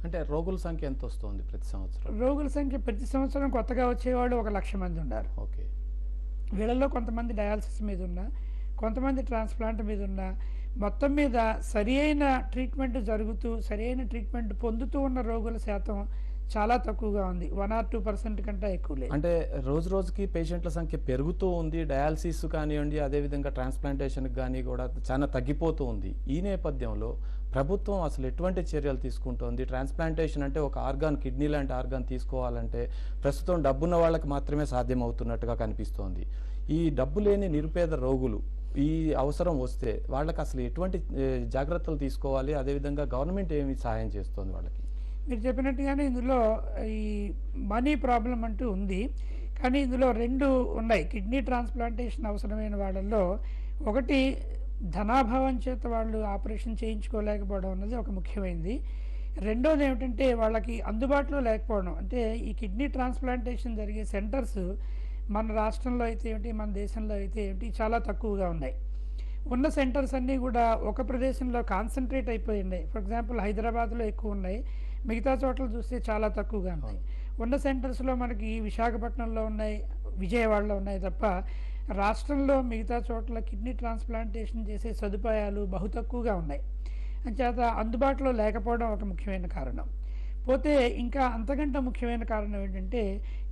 అంటే రోగుల సంఖ్య ఎంత వస్తుంది ప్రతి సంవత్సరం? రోగుల సంఖ్య ప్రతి సంవత్సరం కొత్తగా వచ్చేవాళ్ళు 1,00,000 మంది ఉన్నారు. ఓకే. వీళ్ళలో కొంతమంది డయాలసిస్ మీద ఉన్నా, కొంతమంది ట్రాన్స్ప్లాంట్ మీద ఉన్నా, మొత్తం మీద సరి అయిన ట్రీట్మెంట్ జరుగుతూ సరి అయిన ట్రీట్మెంట్ పొందుతూ ఉన్న రోగుల శాతం చాలా తక్కువగా ఉంది. 1 or 2% కంటే ఎక్కువ లేదు. అంటే రోజు రోజుకి పేషెంట్ల సంఖ్య పెరుగుతూ ఉంది. డయాలసిస్ కానివ్వండి, అదేవిధంగా ట్రాన్స్ప్లాంటేషన్కి కానీ కూడా చాలా తగ్గిపోతూ ఉంది. ఈ నేపథ్యంలో ప్రభుత్వం అసలు ఎటువంటి చర్యలు తీసుకుంటోంది? ట్రాన్స్ప్లాంటేషన్ అంటే ఒక ఆర్గాన్, కిడ్నీ లాంటి ఆర్గాన్ తీసుకోవాలంటే ప్రస్తుతం డబ్బున్న వాళ్ళకి మాత్రమే సాధ్యమవుతున్నట్టుగా కనిపిస్తోంది. ఈ డబ్బు లేని నిరుపేద రోగులు ఈ అవసరం వస్తే వాళ్ళకి అసలు ఎటువంటి జాగ్రత్తలు తీసుకోవాలి? అదేవిధంగా గవర్నమెంట్ ఏమి సహాయం చేస్తోంది వాళ్ళకి? మీరు చెప్పినట్టుగానే ఇందులో ఈ మనీ ప్రాబ్లం అంటూ ఉంది. కానీ ఇందులో 2 ఉన్నాయి. కిడ్నీ ట్రాన్స్ప్లాంటేషన్ అవసరమైన వాళ్ళల్లో ఒకటి ధనాభావం చేత వాళ్ళు ఆపరేషన్ చేయించుకోలేకపోవడం అన్నది ఒక ముఖ్యమైనది. రెండోది ఏమిటంటే వాళ్ళకి అందుబాటులో లేకపోవడం. అంటే ఈ కిడ్నీ ట్రాన్స్ప్లాంటేషన్ జరిగే సెంటర్స్ మన రాష్ట్రంలో అయితే ఏమిటి, మన దేశంలో అయితే ఏమిటి చాలా తక్కువగా ఉన్నాయి. ఉన్న సెంటర్స్ అన్నీ కూడా ఒక ప్రదేశంలో కాన్సన్ట్రేట్ అయిపోయి ఉన్నాయి. ఫర్ ఎగ్జాంపుల్ హైదరాబాద్లో ఎక్కువ ఉన్నాయి, మిగతా చోట్ల చూస్తే చాలా తక్కువగా ఉన్నాయి. ఉన్న సెంటర్స్లో మనకి విశాఖపట్నంలో ఉన్నాయి, విజయవాడలో ఉన్నాయి తప్ప రాష్ట్రంలో మిగతా చోట్ల కిడ్నీ ట్రాన్స్ప్లాంటేషన్ చేసే సదుపాయాలు బహు తక్కువగా ఉన్నాయి. అంచేత అందుబాటులో లేకపోవడం ఒక ముఖ్యమైన కారణం. పోతే ఇంకా అంతకంటే ముఖ్యమైన కారణం ఏంటంటే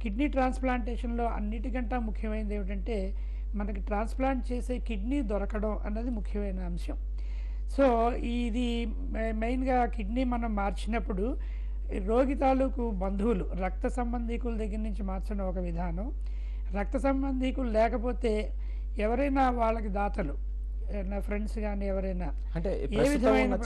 కిడ్నీ ట్రాన్స్ప్లాంటేషన్లో అన్నిటికంటే ముఖ్యమైనది ఏమిటంటే మనకి ట్రాన్స్ప్లాంట్ చేసే కిడ్నీ దొరకడం అన్నది ముఖ్యమైన అంశం. సో ఇది మెయిన్గా కిడ్నీ మనం మార్చినప్పుడు రోగి తాలూకు బంధువులు, రక్త సంబంధీకుల దగ్గర నుంచి మార్చడం ఒక విధానం. రక్త సంబంధీకులు లేకపోతే ఎవరైనా వాళ్ళకి దాతలు, నా ఫ్రెండ్స్ కానీ ఎవరైనా అంటే ఏ విధమైన